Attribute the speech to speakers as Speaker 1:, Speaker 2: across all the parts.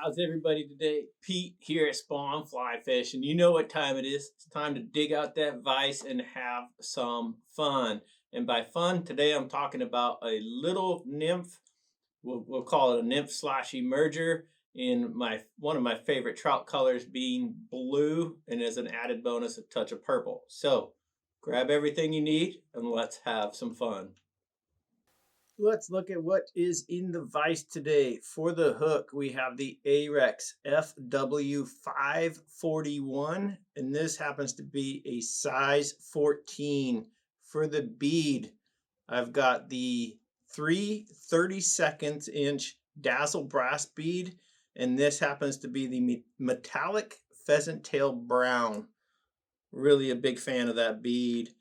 Speaker 1: How's everybody today? Pete here at Spawn Fly Fish, and you know what time it is. It's time to dig out that vise and have some fun. And by fun, today I'm talking about a little nymph. We'll call it a nymph slash emerger in one of my favorite trout colors being blue, and as an added bonus, a touch of purple. So grab everything you need and let's have some fun. Let's look at what is in the vise today. For the hook, we have the Ahrex FW541, and this happens to be a size 14. For the bead, I've got the 3/32 inch Dazzle brass bead, and this happens to be the metallic pheasant tail brown. Really a big fan of that bead.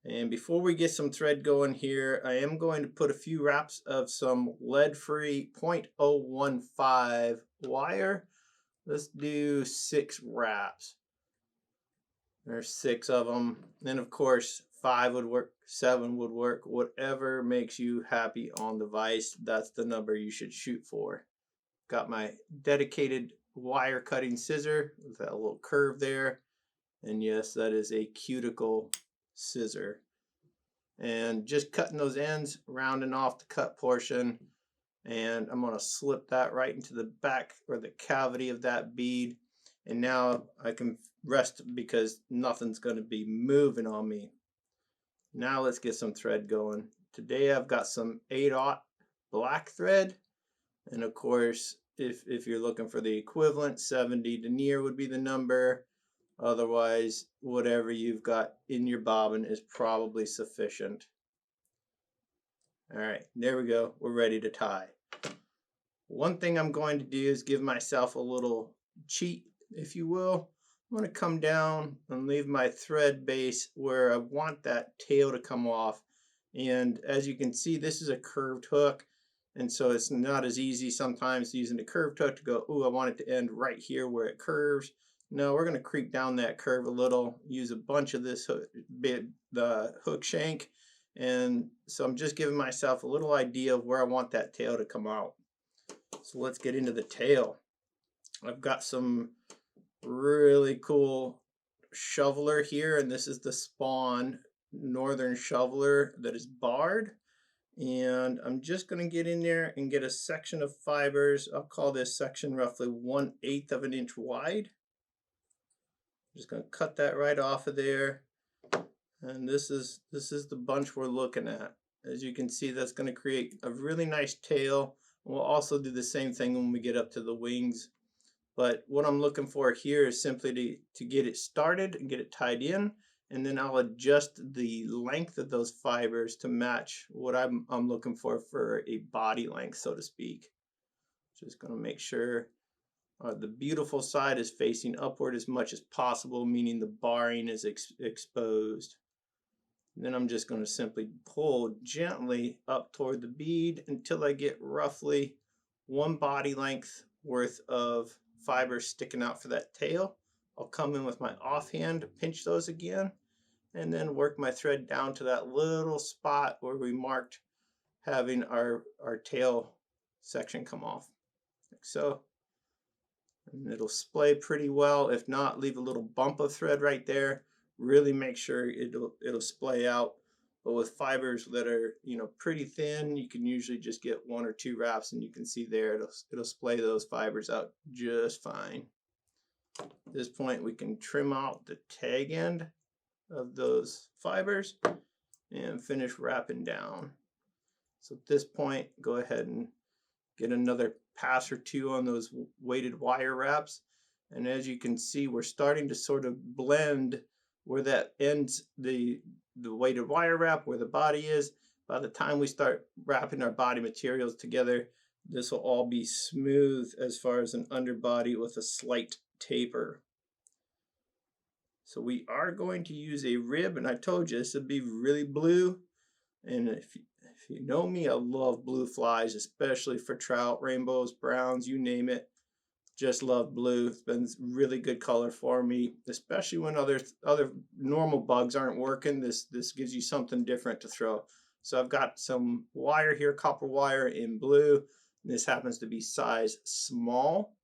Speaker 1: And before we get some thread going here, I am going to put a few wraps of some lead-free 0.015 wire. Let's do 6 wraps. There's 6 of them. And of course, 5 would work, 7 would work. Whatever makes you happy on the vise, that's the number you should shoot for. Got my dedicated wire cutting scissor with that little curve there. And yes, that is a cuticle scissor, and just cutting those ends, rounding off the cut portion, and I'm going to slip that right into the back or the cavity of that bead, and now I can rest because nothing's going to be moving on me. Now let's get some thread going. Today I've got some 8/0 black thread, and of course if you're looking for the equivalent, 70 denier would be the number. Otherwise, whatever you've got in your bobbin is probably sufficient. All right, there we go. We're ready to tie. One thing I'm going to do is give myself a little cheat, if you will. I'm going to come down and leave my thread base where I want that tail to come off. And as you can see, this is a curved hook. And so it's not as easy sometimes using the curved hook to go, ooh, I want it to end right here where it curves. No, we're going to creep down that curve a little, use a bunch of this hook, the hook shank. And so I'm just giving myself a little idea of where I want that tail to come out. So let's get into the tail. I've got some really cool shoveler here, and this is the Spawn Northern Shoveler that is barred. And I'm just going to get in there and get a section of fibers. I'll call this section roughly 1/8 of an inch wide. Just going to cut that right off of there, and this is the bunch we're looking at. As you can see, that's going to create a really nice tail. We'll also do the same thing when we get up to the wings, but what I'm looking for here is simply to get it started and get it tied in, and then I'll adjust the length of those fibers to match what I'm looking for a body length, so to speak. Just going to make sure the beautiful side is facing upward as much as possible, meaning the barring is exposed. And then I'm just going to simply pull gently up toward the bead until I get roughly 1 body length worth of fibers sticking out for that tail. I'll come in with my offhand, pinch those again, and then work my thread down to that little spot where we marked having our tail section come off, like so. And it'll splay pretty well. If not, leave a little bump of thread right there. Really make sure it'll splay out. But with fibers that are, pretty thin, you can usually just get 1 or 2 wraps, and you can see there it'll splay those fibers out just fine. At this point, we can trim out the tag end of those fibers and finish wrapping down. So at this point, go ahead and get another pass or 2 on those weighted wire wraps, and as you can see, we're starting to sort of blend where that ends the weighted wire wrap, where the body is. By the time we start wrapping our body materials together, this will all be smooth as far as an underbody with a slight taper. So we are going to use a rib, and I told you this would be really blue. And if you know me, I love blue flies, especially for trout, rainbows, browns, you name it. Just love blue. It's been really good color for me, especially when other normal bugs aren't working. This gives you something different to throw. So I've got some wire here, copper wire in blue. This happens to be size small.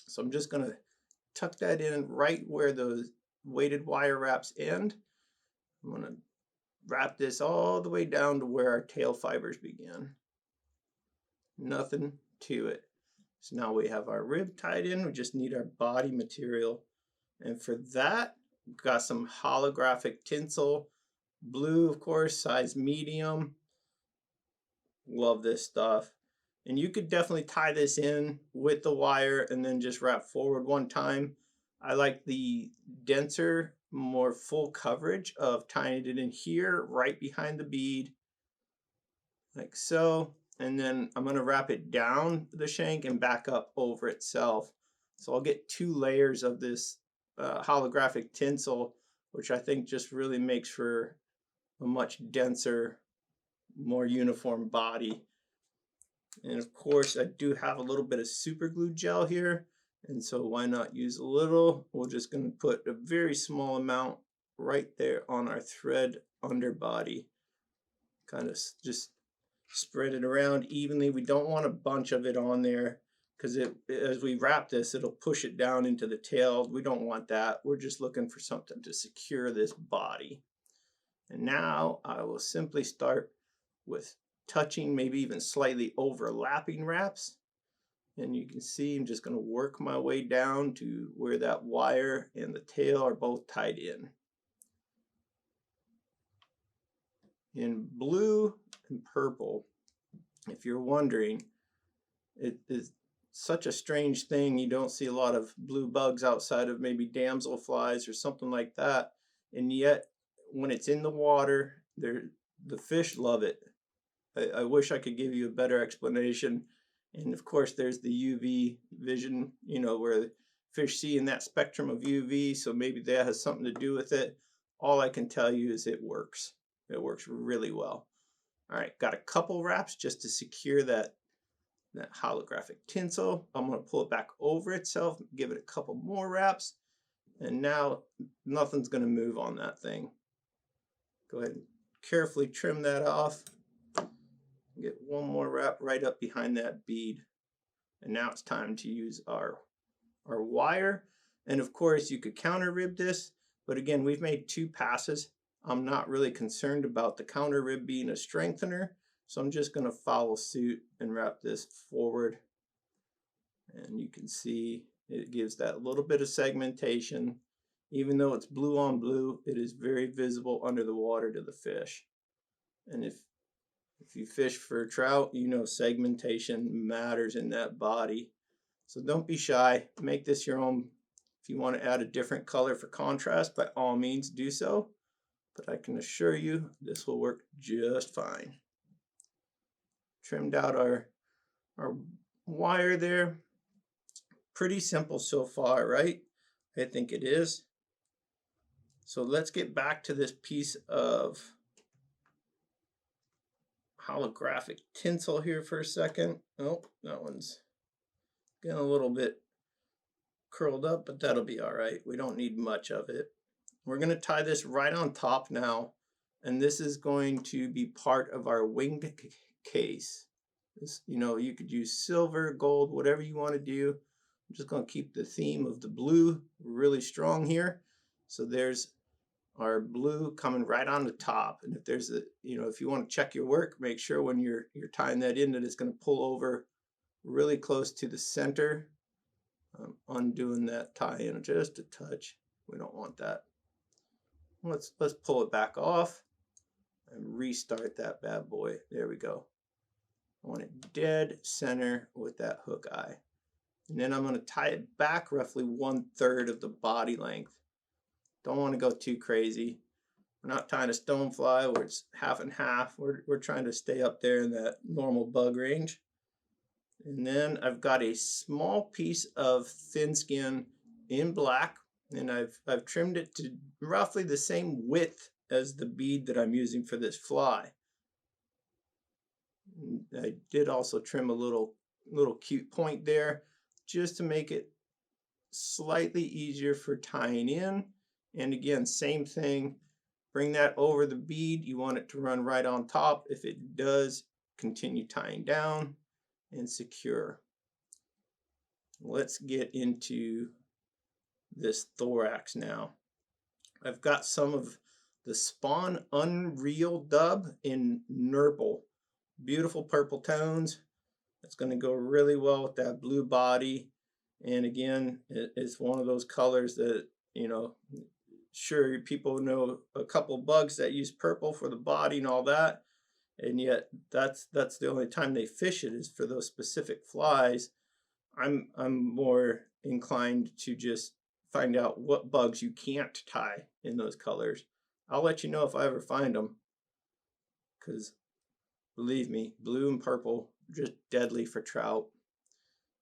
Speaker 1: So I'm just going to tuck that in right where those weighted wire wraps end. I'm going to wrap this all the way down to where our tail fibers begin. Nothing to it. So now we have our rib tied in. We just need our body material. And for that, we've got some holographic tinsel. Blue, of course, size medium. Love this stuff. And you could definitely tie this in with the wire and then just wrap forward one time. I like the denser, more full coverage of tying it in here right behind the bead, like so. And then I'm going to wrap it down the shank and back up over itself. So I'll get 2 layers of this holographic tinsel, which I think just really makes for a much denser, more uniform body. And of course, I do have a little bit of super glue gel here, and so why not use a little? We're just going to put a very small amount right there on our thread underbody. Kind of just spread it around evenly. We don't want a bunch of it on there because as we wrap this, it'll push it down into the tail. We don't want that. We're just looking for something to secure this body. And now I will simply start with touching, maybe even slightly overlapping wraps. And you can see I'm just going to work my way down to where that wire and the tail are both tied in. In blue and purple, if you're wondering, it is such a strange thing. You don't see a lot of blue bugs outside of maybe damselflies or something like that. And yet, when it's in the water, the fish love it. I wish I could give you a better explanation. And of course, there's the UV vision, you know, where fish see in that spectrum of UV. So maybe that has something to do with it. All I can tell you is it works. It works really well. All right, got a couple wraps just to secure that holographic tinsel. I'm going to pull it back over itself, give it a couple more wraps. And now nothing's going to move on that thing. Go ahead and carefully trim that off. Get one more wrap right up behind that bead. And now it's time to use our wire. And of course you could counter rib this, but again, we've made 2 passes. I'm not really concerned about the counter rib being a strengthener, so I'm just going to follow suit and wrap this forward. And you can see it gives that little bit of segmentation. Even though it's blue on blue, it is very visible under the water to the fish. And if you fish for trout, you know segmentation matters in that body. So don't be shy. Make this your own. If you want to add a different color for contrast, by all means do so. But I can assure you this will work just fine. Trimmed out our wire there. Pretty simple so far, right? I think it is. So let's get back to this piece of holographic tinsel here for a second. Oh, that one's getting a little bit curled up, but that'll be all right. We don't need much of it. We're going to tie this right on top now, and this is going to be part of our wing case. This, you know, you could use silver, gold, whatever you want to do. I'm just going to keep the theme of the blue really strong here. So there's our blue coming right on the top. And if there's a, you know, if you want to check your work, make sure when you're tying that in that it's going to pull over really close to the center. I'm undoing that tie-in just a touch. We don't want that. Let's pull it back off and restart that bad boy. There we go. I want it dead center with that hook eye. And then I'm going to tie it back roughly 1/3 of the body length. Don't want to go too crazy. We're not tying a stonefly where it's half and half. We're trying to stay up there in that normal bug range. And then I've got a small piece of thin skin in black, and I've trimmed it to roughly the same width as the bead that I'm using for this fly. I did also trim a little cute point there just to make it slightly easier for tying in. And again, same thing, bring that over the bead. You want it to run right on top. If it does, continue tying down and secure. let's get into this thorax now. I've got some of the Spawn Unreal Dub in Nurple. Beautiful purple tones. It's going to go really well with that blue body. And again, it's one of those colors that, you know, sure, people know a couple bugs that use purple for the body and all that. And yet that's the only time they fish it is for those specific flies. I'm more inclined to just find out what bugs you can't tie in those colors. I'll let you know if I ever find them, because believe me, blue and purple just deadly for trout.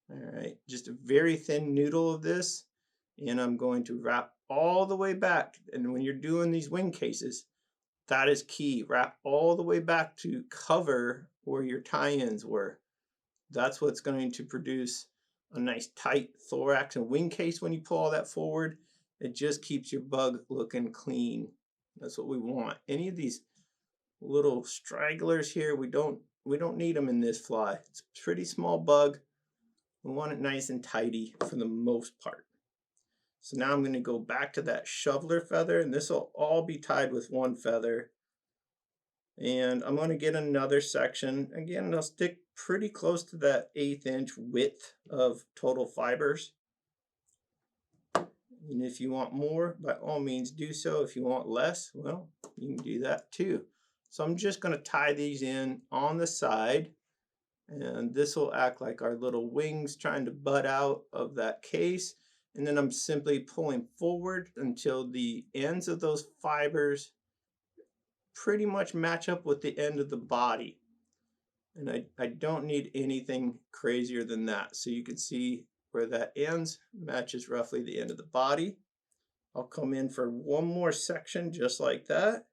Speaker 1: All right, just a very thin noodle of this, and I'm going to wrap all the way back. And when you're doing these wing cases, that is key. Wrap all the way back to cover where your tie-ins were. That's what's going to produce a nice tight thorax and wing case when you pull all that forward. It just keeps your bug looking clean. That's what we want. Any of these little stragglers here, we don't need them in this fly. It's a pretty small bug. We want it nice and tidy for the most part. So now I'm going to go back to that shoveler feather, and this will all be tied with one feather. And I'm going to get another section. Again, I'll stick pretty close to that 1/8 inch width of total fibers. And if you want more, by all means do so. If you want less, well, you can do that too. So I'm just going to tie these in on the side. And this will act like our little wings trying to bud out of that case. And then I'm simply pulling forward until the ends of those fibers pretty much match up with the end of the body. And I don't need anything crazier than that. So you can see where that ends matches roughly the end of the body. I'll come in for one more section just like that,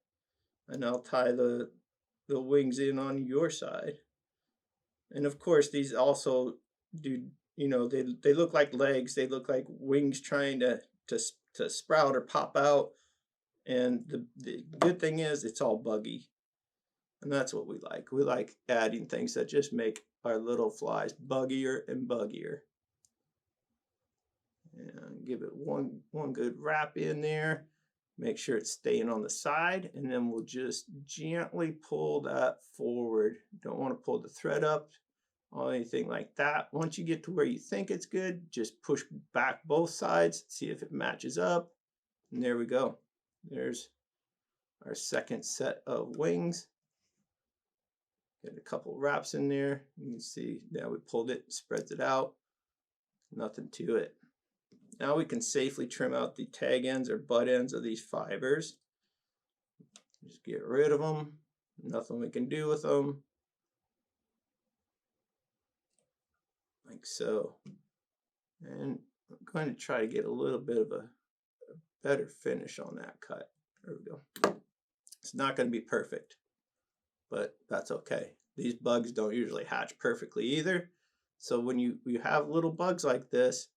Speaker 1: and I'll tie the wings in on your side. And of course, these also do, you know, they look like legs. They look like wings trying to sprout or pop out. And the good thing is it's all buggy. And that's what we like. We like adding things that just make our little flies buggier and buggier. And give it one good wrap in there. Make sure it's staying on the side, and then we'll just gently pull that forward. Don't want to pull the thread up or anything like that. Once you get to where you think it's good, just push back both sides, see if it matches up. And there we go. There's our second set of wings. Get a couple wraps in there. You can see now we pulled it, spreads it out. Nothing to it. Now we can safely trim out the tag ends or butt ends of these fibers. Just get rid of them. Nothing we can do with them. Like so. And I'm going to try to get a little bit of a better finish on that cut. There we go. It's not going to be perfect, but that's okay. These bugs don't usually hatch perfectly either. So when you have little bugs like this,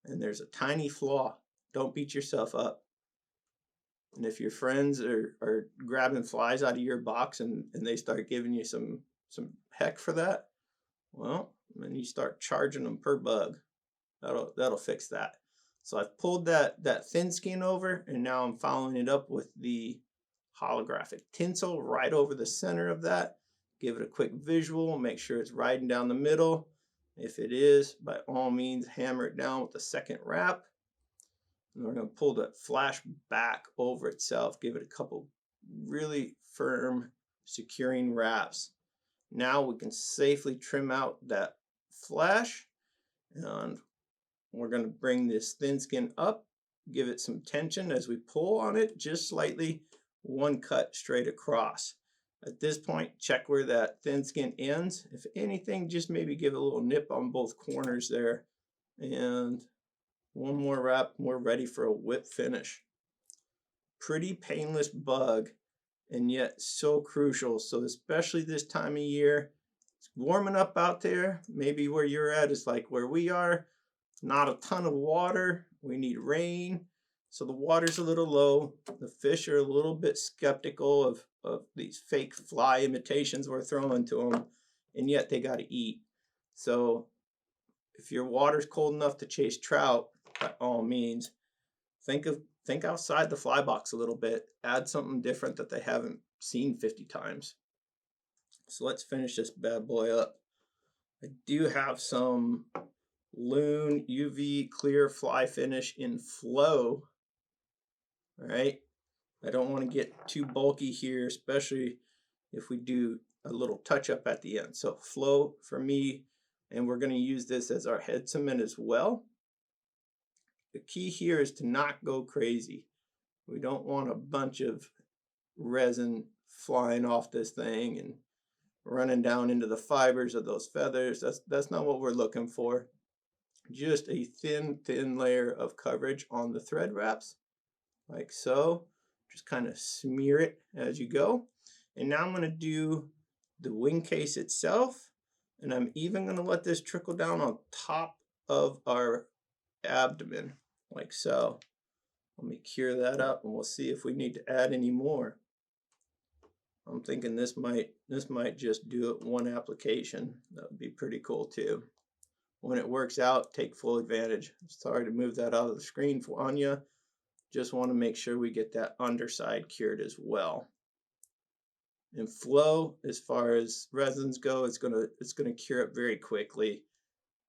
Speaker 1: and there's a tiny flaw, don't beat yourself up. And if your friends are grabbing flies out of your box and they start giving you some heck for that, well, then you start charging them per bug. That'll fix that. So I've pulled that thin skin over, and now I'm following it up with the holographic tinsel right over the center of that. Give it a quick visual, make sure it's riding down the middle. If it is, by all means, hammer it down with the second wrap. And we're going to pull the flash back over itself, give it a couple really firm securing wraps. Now we can safely trim out that flash, and we're going to bring this thin skin up, give it some tension as we pull on it, just slightly, one cut straight across. At this point, check where that thin skin ends. If anything, just maybe give a little nip on both corners there. And one more wrap, we're ready for a whip finish. Pretty painless bug, and yet so crucial. So especially this time of year, it's warming up out there. Maybe where you're at is like where we are. Not a ton of water. We need rain. So the water's a little low. The fish are a little bit skeptical of these fake fly imitations we're throwing to them, and yet they got to eat. So if your water's cold enough to chase trout, by all means, think outside the fly box a little bit. Add something different that they haven't seen 50 times. So let's finish this bad boy up. I do have some Loon UV clear fly finish in Flow. All right, I don't want to get too bulky here, especially if we do a little touch up at the end. So Flow for me, and we're going to use this as our head cement as well. The key here is to not go crazy. We don't want a bunch of resin flying off this thing and running down into the fibers of those feathers. That's not what we're looking for. Just a thin layer of coverage on the thread wraps, like so. Just kind of smear it as you go. And now I'm going to do the wing case itself, and I'm even going to let this trickle down on top of our abdomen, like so. Let me cure that up, and we'll see if we need to add any more. I'm thinking this might just do it one application. That would be pretty cool too. When it works out, take full advantage. Sorry to move that out of the screen on you. Just want to make sure we get that underside cured as well. And Flow, as far as resins go, it's gonna cure up very quickly.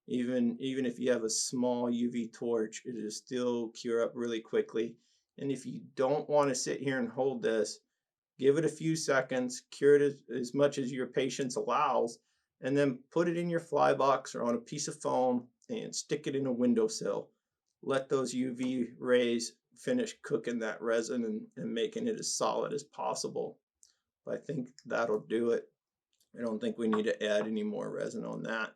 Speaker 1: Even if you have a small UV torch, it will still cure up really quickly. And if you don't want to sit here and hold this, give it a few seconds, cure it as much as your patience allows, and then put it in your fly box or on a piece of foam and stick it in a windowsill. Let those UV rays finish cooking that resin and making it as solid as possible. But I think that'll do it. I don't think we need to add any more resin on that.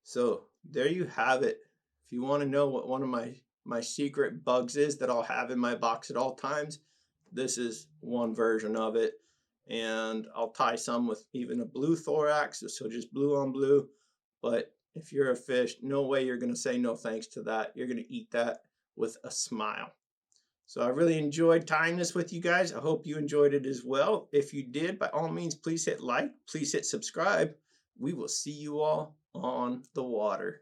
Speaker 1: So there you have it. If you want to know what one of my secret bugs is that I'll have in my box at all times, this is one version of it. And I'll tie some with even a blue thorax, so just blue on blue. But if you're a fish, no way you're going to say no thanks to that. You're going to eat that with a smile. So I really enjoyed tying this with you guys. I hope you enjoyed it as well. If you did, by all means, please hit like, please hit subscribe. We will see you all on the water.